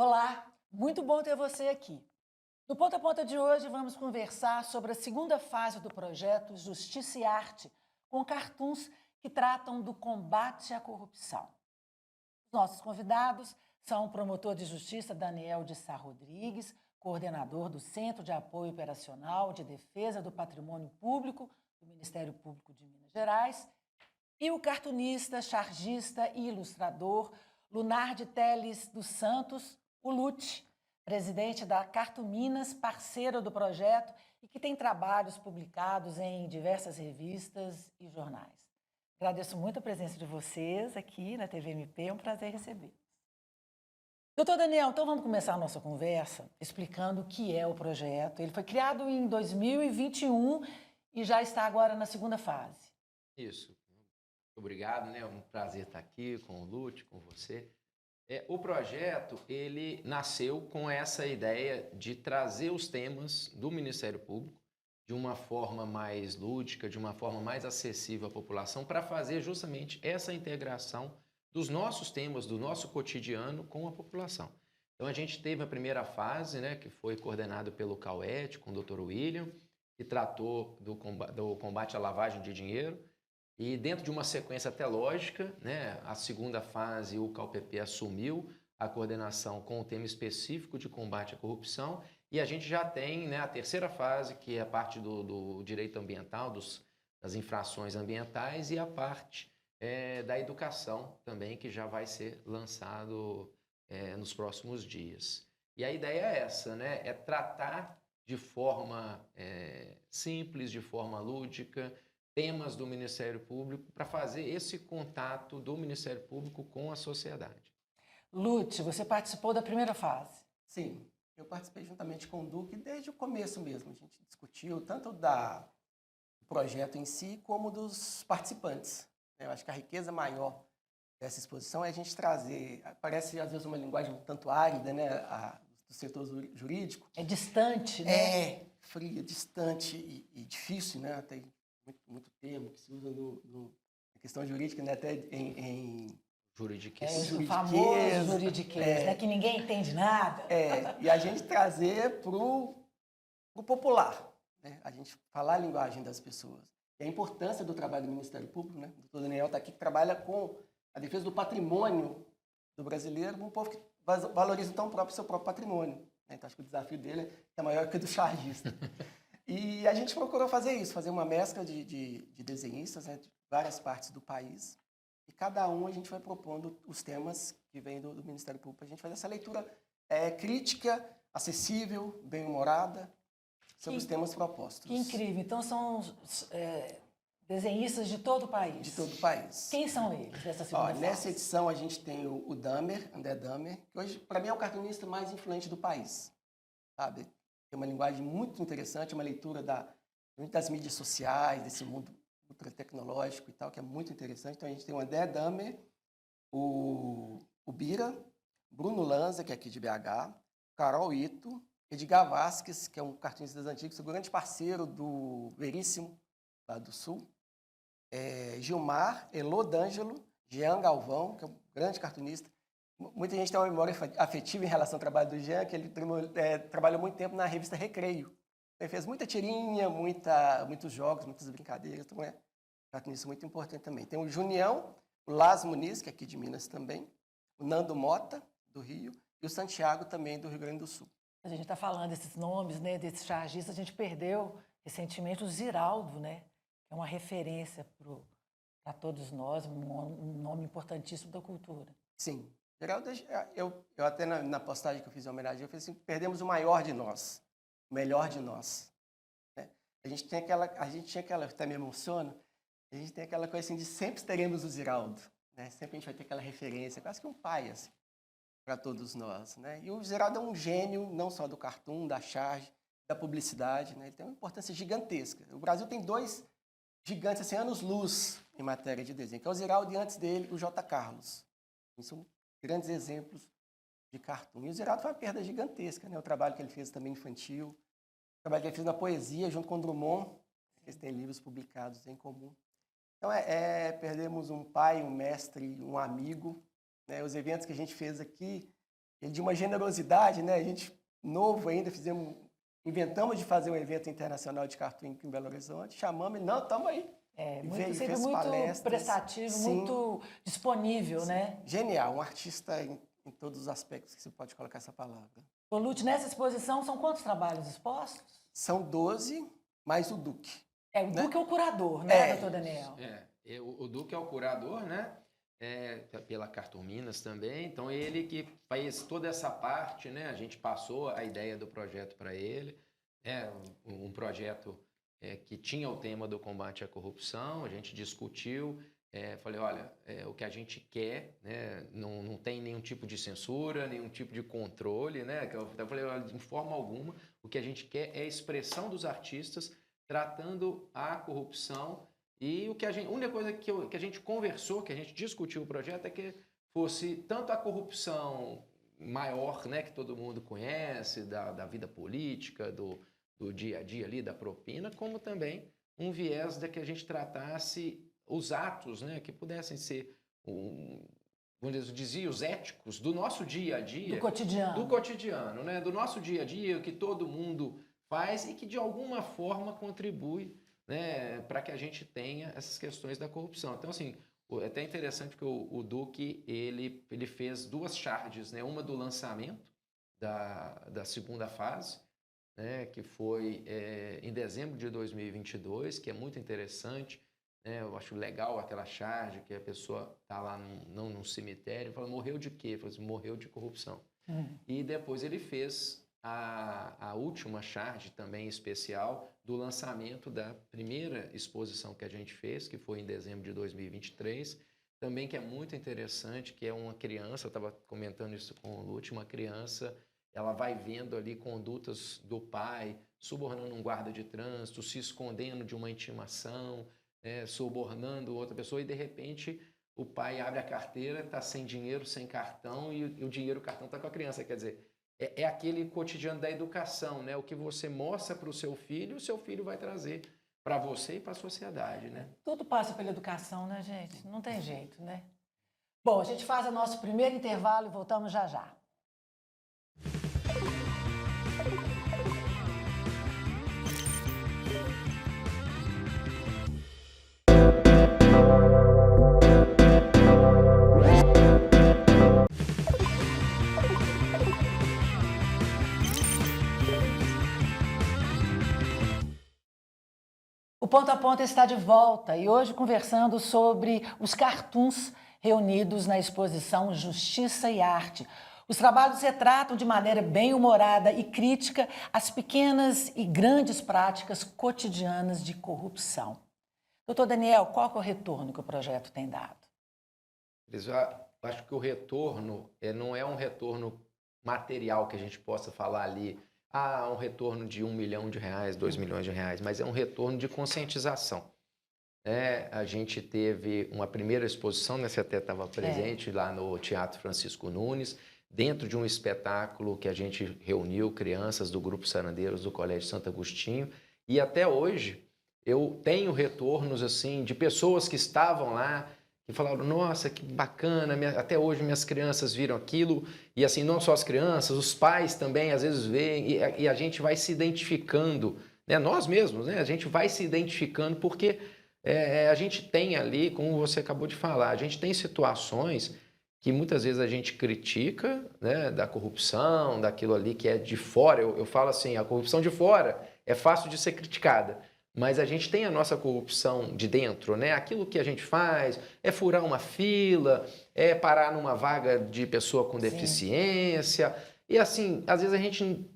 Olá, muito bom ter você aqui. No Ponta a Ponta de hoje vamos conversar sobre a segunda fase do projeto Justiça e Arte, com cartoons que tratam do combate à corrupção. Os nossos convidados são o promotor de justiça Daniel de Sá Rodrigues, coordenador do Centro de Apoio Operacional de Defesa do Patrimônio Público do Ministério Público de Minas Gerais, e o cartunista, chargista e ilustrador Lunardi Teles dos Santos, o Lute, presidente da Cartuminas, parceiro do projeto e que tem trabalhos publicados em diversas revistas e jornais. Agradeço muito a presença de vocês aqui na TVMP, é um prazer recebê-los. Doutor Daniel, então vamos começar a nossa conversa explicando o que é o projeto. Ele foi criado em 2021 e já está agora na segunda fase. Isso. Obrigado, né? É um prazer estar aqui com o Lute, com você. O projeto, ele nasceu com essa ideia de trazer os temas do Ministério Público de uma forma mais lúdica, de uma forma mais acessível à população, para fazer justamente essa integração dos nossos temas, do nosso cotidiano com a população. Então, a gente teve a primeira fase, né, que foi coordenado pelo CAUET, com o Dr. William, que tratou do combate à lavagem de dinheiro. E dentro de uma sequência até lógica, né, a segunda fase, o CAUPP assumiu a coordenação com o tema específico de combate à corrupção, e a gente já tem, né, a terceira fase, que é a parte do direito ambiental, das infrações ambientais, e a parte da educação também, que já vai ser lançado nos próximos dias. E a ideia é essa, né, é tratar de forma simples, de forma lúdica, temas do Ministério Público para fazer esse contato do Ministério Público com a sociedade. Lute, você participou da primeira fase. Sim, eu participei juntamente com o Duque desde o começo mesmo. A gente discutiu tanto do projeto em si como dos participantes. Eu acho que a riqueza maior dessa exposição é a gente trazer, parece às vezes uma linguagem um tanto árida, né, do setor jurídico. É distante, né? É fria, distante e difícil, né? Tem muito termo que se usa na questão jurídica, né? Até em juridiquês. O famoso juridiquês, né? Que ninguém entende nada. E a gente trazer para o popular, né? A gente falar a linguagem das pessoas. E a importância do trabalho do Ministério Público, né? O doutor Daniel está aqui, que trabalha com a defesa do patrimônio do brasileiro, um povo que valoriza tão próprio seu próprio patrimônio. Né? Então, acho que o desafio dele é maior que o do chargista. E a gente procurou fazer isso, fazer uma mescla de desenhistas, né, de várias partes do país. E cada um a gente vai propondo os temas que vêm do Ministério Público. A gente faz essa leitura crítica, acessível, bem-humorada, sobre os temas propostos. Que incrível. Então, são desenhistas de todo o país. De todo o país. Quem são eles dessa segunda fase? Nessa edição, a gente tem o Damer, André Damer, que hoje, para mim, é o cartunista mais influente do país. Sabe? Tem uma linguagem muito interessante, uma leitura das mídias sociais, desse mundo ultra tecnológico e tal, que é muito interessante. Então, a gente tem o André Damer, o Bira, Bruno Lanza, que é aqui de BH, Carol Ito, Edgar Vasques, que é um cartunista das antigas, um grande parceiro do Veríssimo, lá do Sul, Gilmar, Elô D'Angelo, Jean Galvão, que é um grande cartunista. Muita gente tem uma memória afetiva em relação ao trabalho do Jean, que ele trabalhou muito tempo na revista Recreio. Ele fez muita tirinha, muitos jogos, muitas brincadeiras, então é um cartunista muito importante também. Tem o Junião, o Las Muniz, que é aqui de Minas também, o Nando Mota, do Rio, e o Santiago também, do Rio Grande do Sul. A gente está falando desses nomes, né, desses chargistas, a gente perdeu recentemente o Ziraldo, né, que é uma referência para todos nós, um nome importantíssimo da cultura. Sim. Geraldo, eu até na postagem que eu fiz em homenagem, eu falei assim, perdemos o maior de nós, o melhor de nós. Né? A gente tinha aquela, até me emociona, a gente tem aquela coisa assim de sempre teremos o Ziraldo, né? Sempre a gente vai ter aquela referência, quase que um pai, assim, para todos nós. Né? E o Ziraldo é um gênio, não só do cartoon, da charge, da publicidade, né? Ele tem uma importância gigantesca. O Brasil tem dois gigantes, assim, anos-luz em matéria de desenho, que é o Ziraldo e antes dele o J. Carlos. São grandes exemplos de cartoon. E o Ziraldo foi uma perda gigantesca, né? O trabalho que ele fez também infantil, o trabalho que ele fez na poesia, junto com o Drummond, eles têm livros publicados em comum. Então, perdemos um pai, um mestre, um amigo. Né? Os eventos que a gente fez aqui, de uma generosidade, né? A gente, novo ainda, inventamos de fazer um evento internacional de cartoon em Belo Horizonte, chamamos ele, não, estamos aí. Sempre muito prestativo, sim, muito disponível, sim, né? Genial, um artista em todos os aspectos que você pode colocar essa palavra. Ô, Lute, nessa exposição são quantos trabalhos expostos? São 12, mais o Duque. O Duque é o curador, né, doutor Daniel? O Duque é o curador, né? Pela Cartoon Minas também, então ele que faz toda essa parte, né? A gente passou a ideia do projeto para ele, um projeto que tinha o tema do combate à corrupção, a gente discutiu, falei, olha, o que a gente quer, né? Não tem nenhum tipo de censura, nenhum tipo de controle, né? Eu falei, olha, de forma alguma, o que a gente quer é a expressão dos artistas tratando a corrupção. E a única coisa que a gente conversou, que a gente discutiu o projeto, é que fosse tanto a corrupção maior, né, que todo mundo conhece, da vida política, do dia a dia ali, da propina, como também um viés de que a gente tratasse os atos, né, que pudessem ser, vamos dizer, desvios éticos do nosso dia a dia. Do cotidiano. Do cotidiano, né, do nosso dia a dia, que todo mundo faz e que de alguma forma contribui, né, para que a gente tenha essas questões da corrupção. Então, assim, é até interessante que o Duque, ele fez 2 charges, né, uma do lançamento da segunda fase, né, que foi em dezembro de 2022, que é muito interessante, né, eu acho legal aquela charge que a pessoa está lá num cemitério e fala, morreu de quê? Fala assim, morreu de corrupção. E depois ele fez a última charge também especial do lançamento da primeira exposição que a gente fez, que foi em dezembro de 2023, também que é muito interessante, que é uma criança, eu estava comentando isso com o Lute, uma criança, ela vai vendo ali condutas do pai, subornando um guarda de trânsito, se escondendo de uma intimação, subornando outra pessoa e de repente o pai abre a carteira, está sem dinheiro, sem cartão e o cartão está com a criança, quer dizer, é aquele cotidiano da educação, né? O que você mostra para o seu filho vai trazer para você e para a sociedade, né? Tudo passa pela educação, né, gente? Não tem jeito, né? Bom, a gente faz o nosso primeiro intervalo e voltamos já já. O Ponto a Ponto está de volta e hoje conversando sobre os cartoons reunidos na exposição Justiça e Arte. Os trabalhos retratam de maneira bem humorada e crítica as pequenas e grandes práticas cotidianas de corrupção. Doutor Daniel, qual é o retorno que o projeto tem dado? Eu acho que o retorno não é um retorno material que a gente possa falar ali, um retorno de R$1 milhão, R$2 milhões, mas é um retorno de conscientização. A gente teve uma primeira exposição, né? Você até estava presente lá no Teatro Francisco Nunes, dentro de um espetáculo que a gente reuniu crianças do Grupo Sarandeiros do Colégio Santo Agostinho, e até hoje eu tenho retornos assim de pessoas que estavam lá e falaram, nossa, que bacana, até hoje minhas crianças viram aquilo, e assim, não só as crianças, os pais também às vezes veem, e a gente vai se identificando, né? Nós mesmos, né? A gente vai se identificando porque a gente tem ali, como você acabou de falar, a gente tem situações que muitas vezes a gente critica, né, da corrupção, daquilo ali que é de fora. Eu falo assim, a corrupção de fora é fácil de ser criticada, mas a gente tem a nossa corrupção de dentro, né? Aquilo que a gente faz é furar uma fila, é parar numa vaga de pessoa com deficiência. E assim, às vezes a gente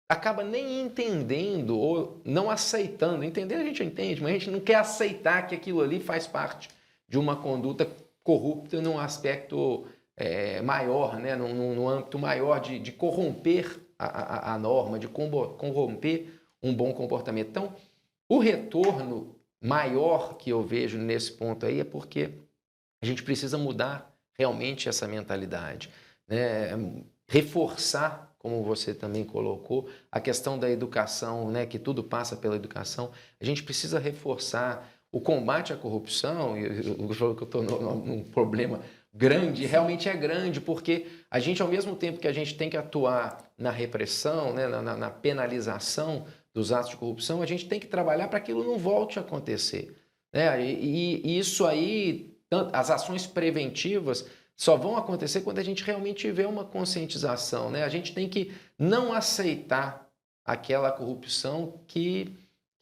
acaba nem entendendo ou não aceitando. Entender a gente entende, mas a gente não quer aceitar que aquilo ali faz parte de uma conduta corrupta num aspecto maior, né? Num âmbito maior de corromper a norma, de corromper um bom comportamento. Então, o retorno maior que eu vejo nesse ponto aí é porque a gente precisa mudar realmente essa mentalidade, né? Reforçar, como você também colocou, a questão da educação, né? Que tudo passa pela educação. A gente precisa reforçar o combate à corrupção. Eu falo que eu estou num problema grande, realmente é grande, porque a gente, ao mesmo tempo que a gente tem que atuar na repressão, né, na penalização dos atos de corrupção, a gente tem que trabalhar para que aquilo não volte a acontecer, né? E isso aí, as ações preventivas só vão acontecer quando a gente realmente tiver uma conscientização, né? A gente tem que não aceitar aquela corrupção que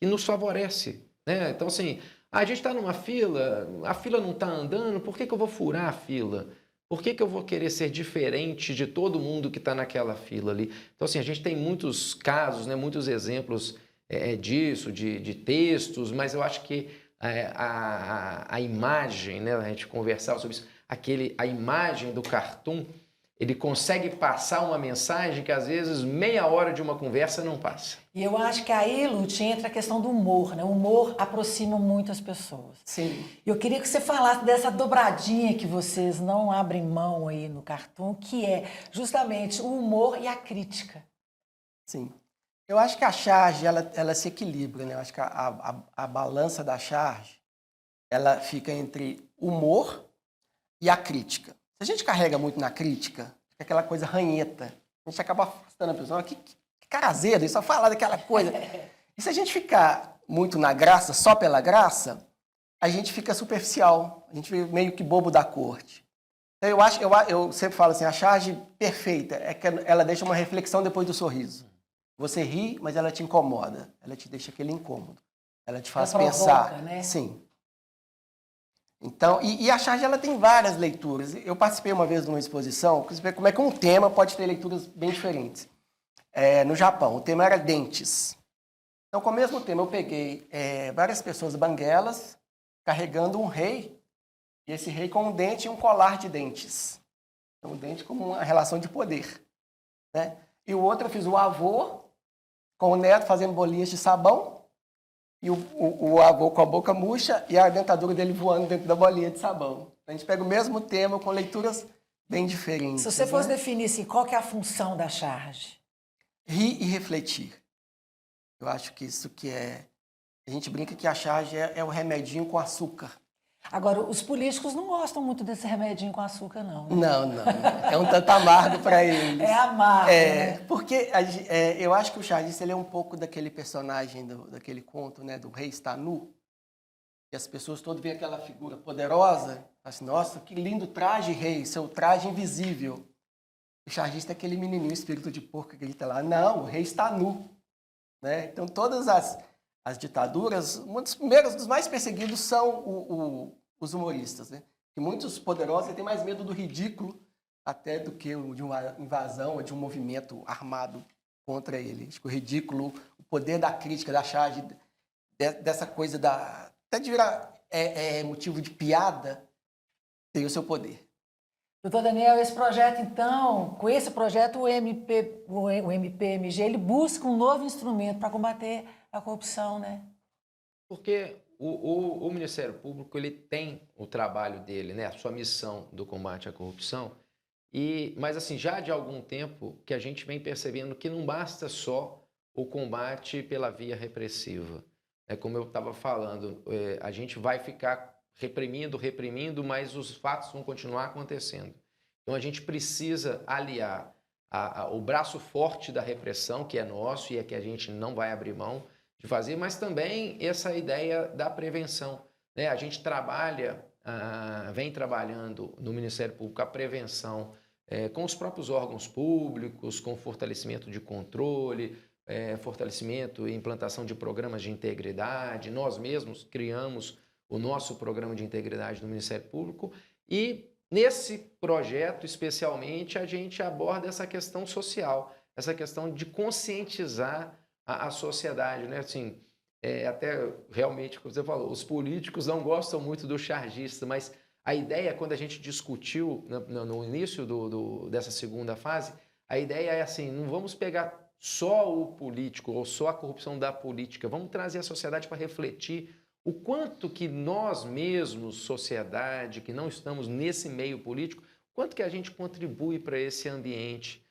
nos favorece, né? Então, assim, a gente está numa fila, a fila não está andando, por que eu vou furar a fila? Por que eu vou querer ser diferente de todo mundo que está naquela fila ali? Então, assim, a gente tem muitos casos, né, muitos exemplos disso, de textos, mas eu acho que a imagem, né, a gente conversava sobre isso, a imagem do cartoon, ele consegue passar uma mensagem que às vezes meia hora de uma conversa não passa. E eu acho que aí, Lute, entra a questão do humor, né? O humor aproxima muito as pessoas. Sim. Eu queria que você falasse dessa dobradinha que vocês não abrem mão aí no cartoon, que é justamente o humor e a crítica. Sim. Eu acho que a charge, ela se equilibra, né? Eu acho que a balança da charge, ela fica entre humor e a crítica. Se a gente carrega muito na crítica, fica aquela coisa ranheta. A gente acaba afastando a pessoa. Que cara azedo, ele só fala daquela coisa. E se a gente ficar muito na graça, só pela graça, a gente fica superficial. A gente fica meio que bobo da corte. Então eu sempre falo assim, a charge perfeita é que ela deixa uma reflexão depois do sorriso. Você ri, mas ela te incomoda. Ela te deixa aquele incômodo. Ela te faz pensar. Provoca, né? Sim. Então, e a charge ela tem várias leituras. Eu participei uma vez de uma exposição, para ver como é que um tema pode ter leituras bem diferentes. No Japão, o tema era dentes. Então, com o mesmo tema, eu peguei várias pessoas banguelas carregando um rei, e esse rei com um dente e um colar de dentes. Então, um dente como uma relação de poder, né? E o outro eu fiz o avô com o neto fazendo bolinhas de sabão, e o avô com a boca murcha e a dentadura dele voando dentro da bolinha de sabão. A gente pega o mesmo tema com leituras bem diferentes. Se você fosse né? definir assim, qual que é a função da charge? Rir e refletir. Eu acho que isso que é... A gente brinca que a charge é o remedinho com açúcar. Agora, os políticos não gostam muito desse remedinho com açúcar, não. Né? Não. É um tanto amargo para eles. É amargo, né? Porque eu acho que o chargista ele é um pouco daquele personagem, daquele conto, né, do Rei Está Nu. E as pessoas todas veem aquela figura poderosa, assim, nossa, que lindo traje, rei, seu traje invisível. O chargista é aquele menininho, espírito de porco, que grita lá, não, o rei está nu. Né? Então, todas as ditaduras, um dos primeiros, dos mais perseguidos são os humoristas. Né? E muitos poderosos têm mais medo do ridículo até do que de uma invasão ou de um movimento armado contra ele. Acho que o ridículo, o poder da crítica, da charge, dessa coisa até de virar motivo de piada, tem o seu poder. Doutor Daniel, esse projeto, então, com esse projeto, o MPMG, ele busca um novo instrumento para combater a corrupção, né? Porque o Ministério Público ele tem o trabalho dele, né, a sua missão do combate à corrupção, mas assim, já de algum tempo que a gente vem percebendo que não basta só o combate pela via repressiva. Como eu estava falando, a gente vai ficar reprimindo, mas os fatos vão continuar acontecendo. Então a gente precisa aliar o braço forte da repressão, que é nosso e é que a gente não vai abrir mão de fazer, mas também essa ideia da prevenção. Né? A gente vem trabalhando no Ministério Público a prevenção com os próprios órgãos públicos, com fortalecimento de controle, fortalecimento e implantação de programas de integridade. Nós mesmos criamos o nosso programa de integridade no Ministério Público e nesse projeto, especialmente, a gente aborda essa questão social, essa questão de conscientizar a sociedade, né? Assim, até realmente, como você falou, os políticos não gostam muito do chargista, mas a ideia, quando a gente discutiu no início dessa segunda fase, a ideia é assim, não vamos pegar só o político ou só a corrupção da política, vamos trazer a sociedade para refletir o quanto que nós mesmos, sociedade, que não estamos nesse meio político, quanto que a gente contribui para esse ambiente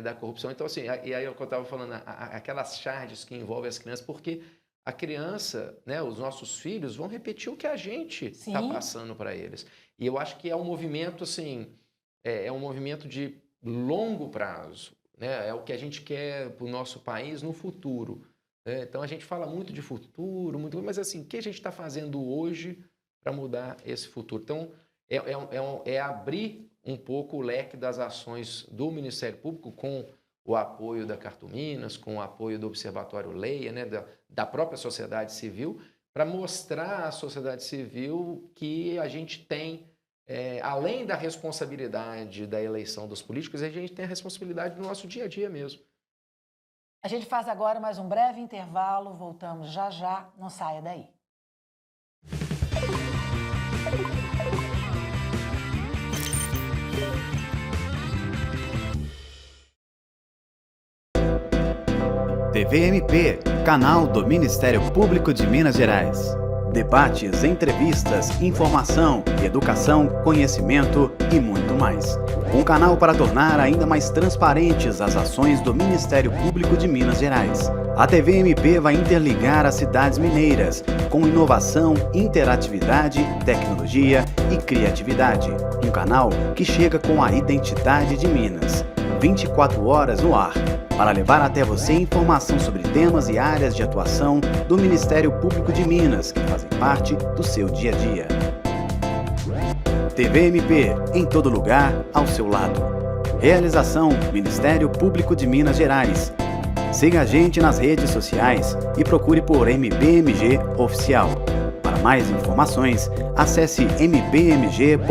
da corrupção. Então, assim, e aí eu estava falando, aquelas charges que envolvem as crianças, porque a criança, né, os nossos filhos vão repetir o que a gente está Sim. passando para eles. E eu acho que é um movimento, assim, é um movimento de longo prazo, né? É o que a gente quer para o nosso país no futuro, né? Então, a gente fala muito de futuro, muito, mas assim, o que a gente está fazendo hoje para mudar esse futuro? Então, é abrir um pouco o leque das ações do Ministério Público com o apoio da Cartuminas, com o apoio do Observatório Leia, né, da própria sociedade civil, para mostrar à sociedade civil que a gente tem, além da responsabilidade da eleição dos políticos, a gente tem a responsabilidade do nosso dia a dia mesmo. A gente faz agora mais um breve intervalo, voltamos já já, não saia daí. TVMP, canal do Ministério Público de Minas Gerais. Debates, entrevistas, informação, educação, conhecimento e muito mais. Um canal para tornar ainda mais transparentes as ações do Ministério Público de Minas Gerais. A TVMP vai interligar as cidades mineiras com inovação, interatividade, tecnologia e criatividade. Um canal que chega com a identidade de Minas. 24 horas no ar, para levar até você informação sobre temas e áreas de atuação do Ministério Público de Minas, que fazem parte do seu dia a dia. TVMP, em todo lugar, ao seu lado. Realização Ministério Público de Minas Gerais. Siga a gente nas redes sociais e procure por MPMG Oficial. Para mais informações, acesse mpmg.mp.br.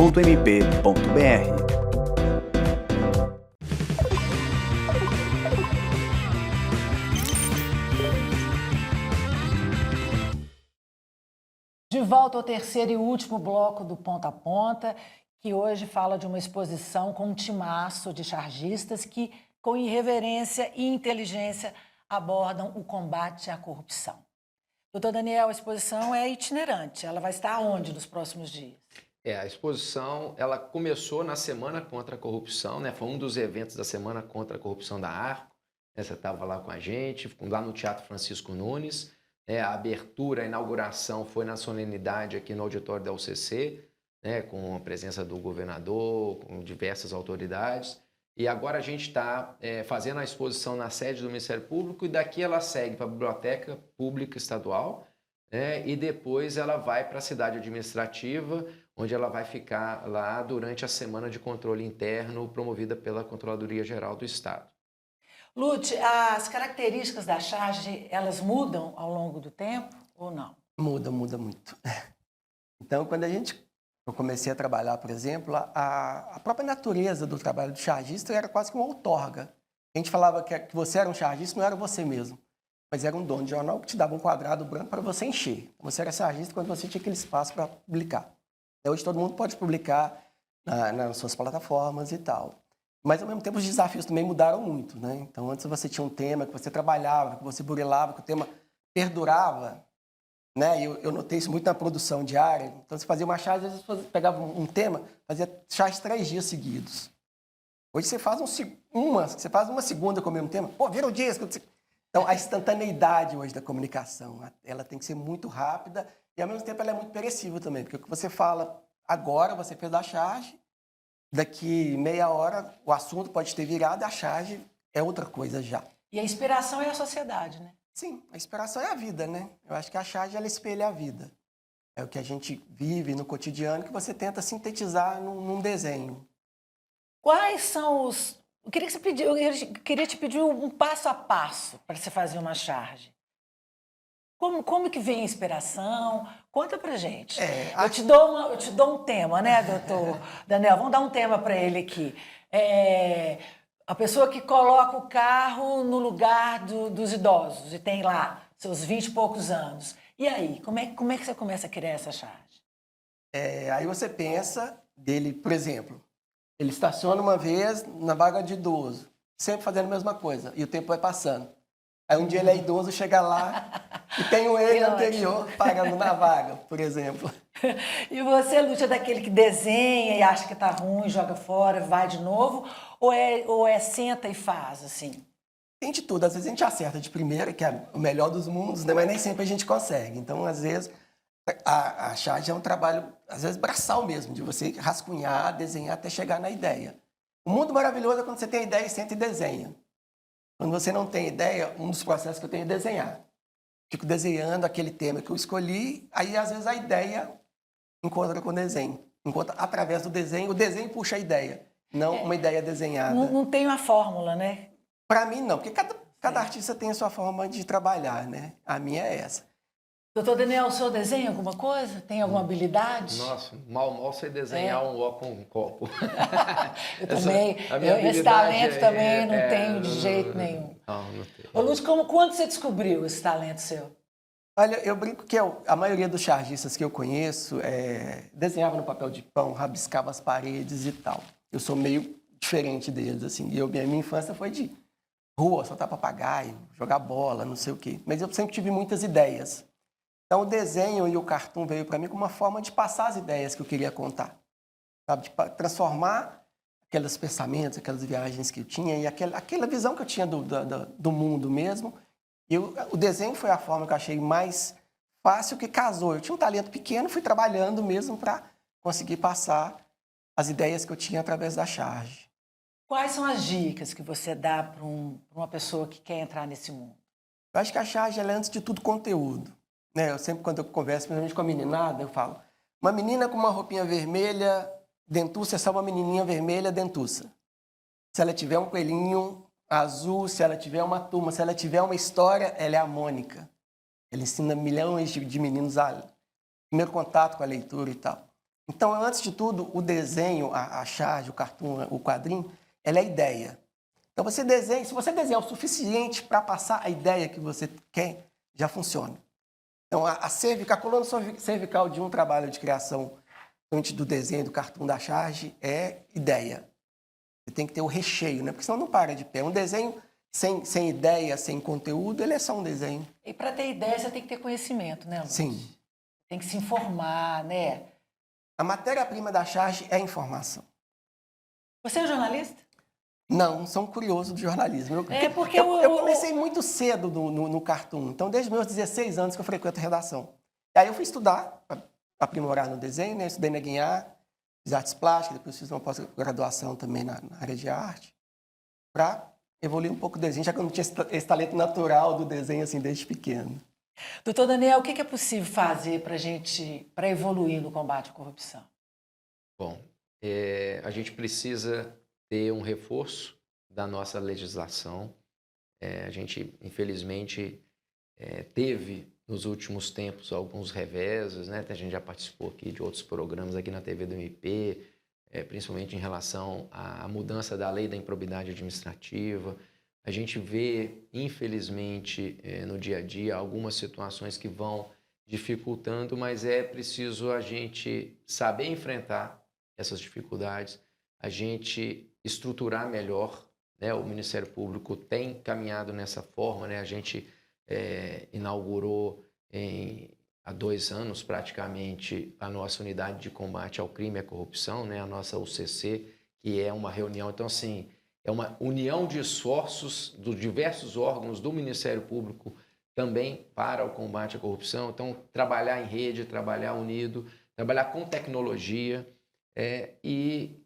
De volta ao terceiro e último bloco do Ponta a Ponta, que hoje fala de uma exposição com um timaço de chargistas que, com irreverência e inteligência, abordam o combate à corrupção. Doutor Daniel, a exposição é itinerante. Ela vai estar onde nos próximos dias? A exposição, ela começou na Semana contra a Corrupção, né? Foi um dos eventos da Semana contra a Corrupção da Arco. Você estava lá com a gente, lá no Teatro Francisco Nunes. A abertura, a inauguração foi na solenidade aqui no auditório da UCC, né, com a presença do governador, com diversas autoridades. E agora a gente está fazendo a exposição na sede do Ministério Público e daqui ela segue para a Biblioteca Pública Estadual, e depois ela vai para a cidade administrativa, onde ela vai ficar lá durante a Semana de Controle Interno promovida pela Controladoria Geral do Estado. Lute, as características da charge, elas mudam ao longo do tempo ou não? Muda muito. Então, quando eu comecei a trabalhar, por exemplo, a própria natureza do trabalho do chargista era quase que uma outorga. A gente falava que você era um chargista, não era você mesmo, mas era um dono de jornal que te dava um quadrado branco para você encher. Você era chargista quando você tinha aquele espaço para publicar. Hoje todo mundo pode publicar nas suas plataformas e tal. Mas, ao mesmo tempo, os desafios também mudaram muito, né? Então, antes você tinha um tema que você trabalhava, que você burilava, que o tema perdurava, né? E eu notei isso muito na produção diária. Então, você fazia uma charge, às vezes você pegava um tema, fazia charge 3 dias seguidos. Hoje você faz uma segunda com o mesmo tema, vira o dia. Então, a instantaneidade hoje da comunicação, ela tem que ser muito rápida e, ao mesmo tempo, ela é muito perecível também, porque o que você fala agora, você fez a charge, daqui meia hora o assunto pode ter virado e a charge é outra coisa já. E a inspiração é a sociedade, né? Sim, a inspiração é a vida, né? Eu acho que a charge, ela espelha a vida. É o que a gente vive no cotidiano que você tenta sintetizar num desenho. Quais são os... Eu queria te pedir um passo a passo para você fazer uma charge. Como que vem a inspiração? Conta pra gente. Eu te dou um tema, né, doutor Daniel? Vamos dar um tema para ele aqui. A pessoa que coloca o carro no lugar dos idosos e tem lá seus 20 e poucos anos. E aí, como é que você começa a criar essa charge? Aí você pensa dele, por exemplo, ele estaciona uma vez na vaga de idoso, sempre fazendo a mesma coisa, e o tempo vai passando. Aí um dia ele é idoso, chega lá e tem um ele anterior parando na vaga, por exemplo. E você, Lúcia, é daquele que desenha e acha que tá ruim, joga fora, vai de novo? Ou é senta e faz, assim? Tem de tudo. Às vezes a gente acerta de primeira, que é o melhor dos mundos, né? Mas nem sempre a gente consegue. Então, às vezes, a charge é um trabalho, às vezes, braçal mesmo, de você rascunhar, desenhar até chegar na ideia. O mundo maravilhoso é quando você tem ideia e senta e desenha. Quando você não tem ideia, um dos processos que eu tenho é desenhar. Fico desenhando aquele tema que eu escolhi, aí, às vezes, a ideia encontra com o desenho. Encontra através do desenho, o desenho puxa a ideia, não uma ideia desenhada. Não tem uma fórmula, né? Para mim, não, porque cada artista tem a sua forma de trabalhar, né? A minha é essa. Doutor Daniel, o senhor desenha alguma coisa? Tem alguma habilidade? Nossa, mal sei desenhar um ó com um copo. Eu também. Esse talento também não tenho de jeito nenhum. Não tenho. Ô, Lúcio, quando você descobriu esse talento seu? Olha, eu brinco que a maioria dos chargistas que eu conheço desenhava no papel de pão, rabiscava as paredes e tal. Eu sou meio diferente deles, assim. Minha infância foi de rua, soltar papagaio, jogar bola, não sei o quê. Mas eu sempre tive muitas ideias. Então, o desenho e o cartoon veio para mim como uma forma de passar as ideias que eu queria contar. Sabe? De transformar aqueles pensamentos, aquelas viagens que eu tinha e aquela visão que eu tinha do mundo mesmo. O desenho foi a forma que eu achei mais fácil, que casou. Eu tinha um talento pequeno, fui trabalhando mesmo para conseguir passar as ideias que eu tinha através da charge. Quais são as dicas que você dá para uma pessoa que quer entrar nesse mundo? Eu acho que a charge é, antes de tudo, conteúdo. Né? Eu sempre, quando eu converso, principalmente com a meninada, eu falo, uma menina com uma roupinha vermelha, dentuça, é só uma menininha vermelha, dentuça. Se ela tiver um coelhinho azul, se ela tiver uma turma, se ela tiver uma história, ela é a Mônica. Ela ensina milhões de meninos a primeiro contato com a leitura e tal. Então, antes de tudo, o desenho, a charge, o cartoon, o quadrinho, ela é a ideia. Então, se você desenhar o suficiente para passar a ideia que você quer, já funciona. Então, a coluna cervical de um trabalho de criação do desenho, do cartoon, da charge, é ideia. Você tem que ter o recheio, né? Porque senão não para de pé. Um desenho sem ideia, sem conteúdo, ele é só um desenho. E para ter ideia, você tem que ter conhecimento, né, Lúcio? Sim. Tem que se informar, né? A matéria-prima da charge é a informação. Você é jornalista? Não, sou um curioso do jornalismo. Porque eu comecei muito cedo no cartoon. Então, desde meus 16 anos que eu frequento redação. E aí eu fui estudar, para aprimorar no desenho, né? Estudei na Guiar, fiz artes plásticas, depois fiz uma pós-graduação também na área de arte, para evoluir um pouco o desenho, já que eu não tinha esse talento natural do desenho assim desde pequeno. Doutor Daniel, o que é possível fazer para evoluir no combate à corrupção? Bom, a gente precisa ter um reforço da nossa legislação. A gente, infelizmente, teve nos últimos tempos alguns reveses, né? A gente já participou aqui de outros programas aqui na TV do MP, principalmente em relação à mudança da lei da improbidade administrativa. A gente vê, infelizmente, no dia a dia, algumas situações que vão dificultando, mas é preciso a gente saber enfrentar essas dificuldades, a gente estruturar melhor, né? O Ministério Público tem caminhado nessa forma, né? A gente inaugurou há 2 anos, praticamente, a nossa unidade de combate ao crime e à corrupção, né? A nossa UCC, que é uma reunião, então, assim, é uma união de esforços dos diversos órgãos do Ministério Público também para o combate à corrupção. Então, trabalhar em rede, trabalhar unido, trabalhar com tecnologia e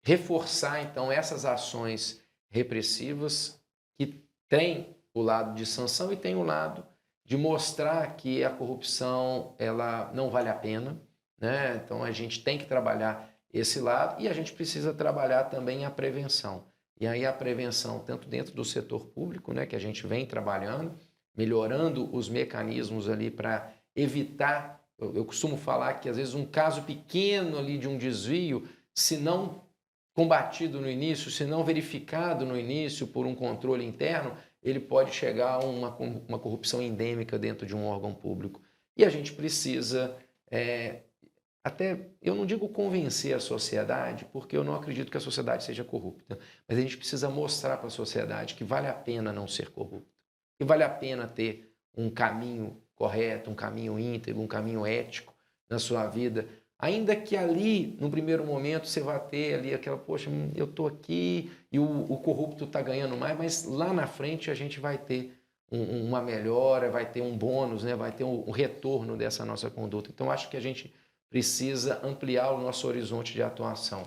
reforçar, então, essas ações repressivas que têm o lado de sanção e tem o lado de mostrar que a corrupção ela não vale a pena, né? Então, a gente tem que trabalhar esse lado e a gente precisa trabalhar também a prevenção. E aí a prevenção, tanto dentro do setor público, né, que a gente vem trabalhando, melhorando os mecanismos ali para evitar, eu costumo falar que às vezes um caso pequeno ali de um desvio, se não combatido no início, se não verificado no início por um controle interno, ele pode chegar a uma corrupção endêmica dentro de um órgão público. E a gente precisa, até, eu não digo convencer a sociedade, porque eu não acredito que a sociedade seja corrupta, mas a gente precisa mostrar para a sociedade que vale a pena não ser corrupto, que vale a pena ter um caminho correto, um caminho íntegro, um caminho ético na sua vida. Ainda que ali, no primeiro momento, você vai ter ali aquela, poxa, eu estou aqui e o corrupto está ganhando mais, mas lá na frente a gente vai ter uma melhora, vai ter um bônus, né? Vai ter um retorno dessa nossa conduta. Então, acho que a gente precisa ampliar o nosso horizonte de atuação.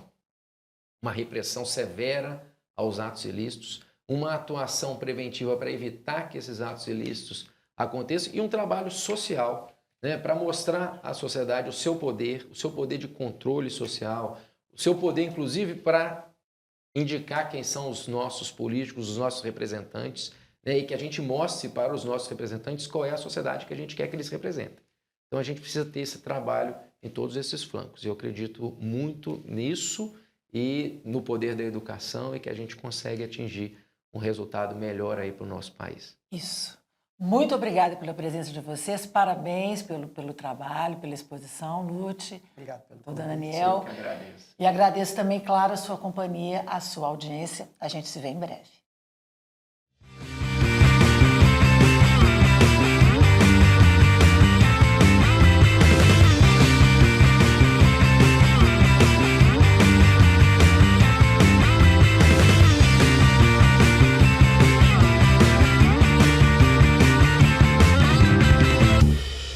Uma repressão severa aos atos ilícitos, uma atuação preventiva para evitar que esses atos ilícitos aconteçam e um trabalho social, né, para mostrar à sociedade o seu poder de controle social, o seu poder, inclusive, para indicar quem são os nossos políticos, os nossos representantes, né, e que a gente mostre para os nossos representantes qual é a sociedade que a gente quer que eles representem. Então, a gente precisa ter esse trabalho em todos esses flancos. Eu acredito muito nisso e no poder da educação e que a gente consegue atingir um resultado melhor aí para o nosso país. Isso. Muito obrigada pela presença de vocês, parabéns pelo trabalho, pela exposição, Lute. Obrigado pelo Doutor convite. Daniel. Eu que agradeço. E agradeço também, claro, a sua companhia, a sua audiência. A gente se vê em breve.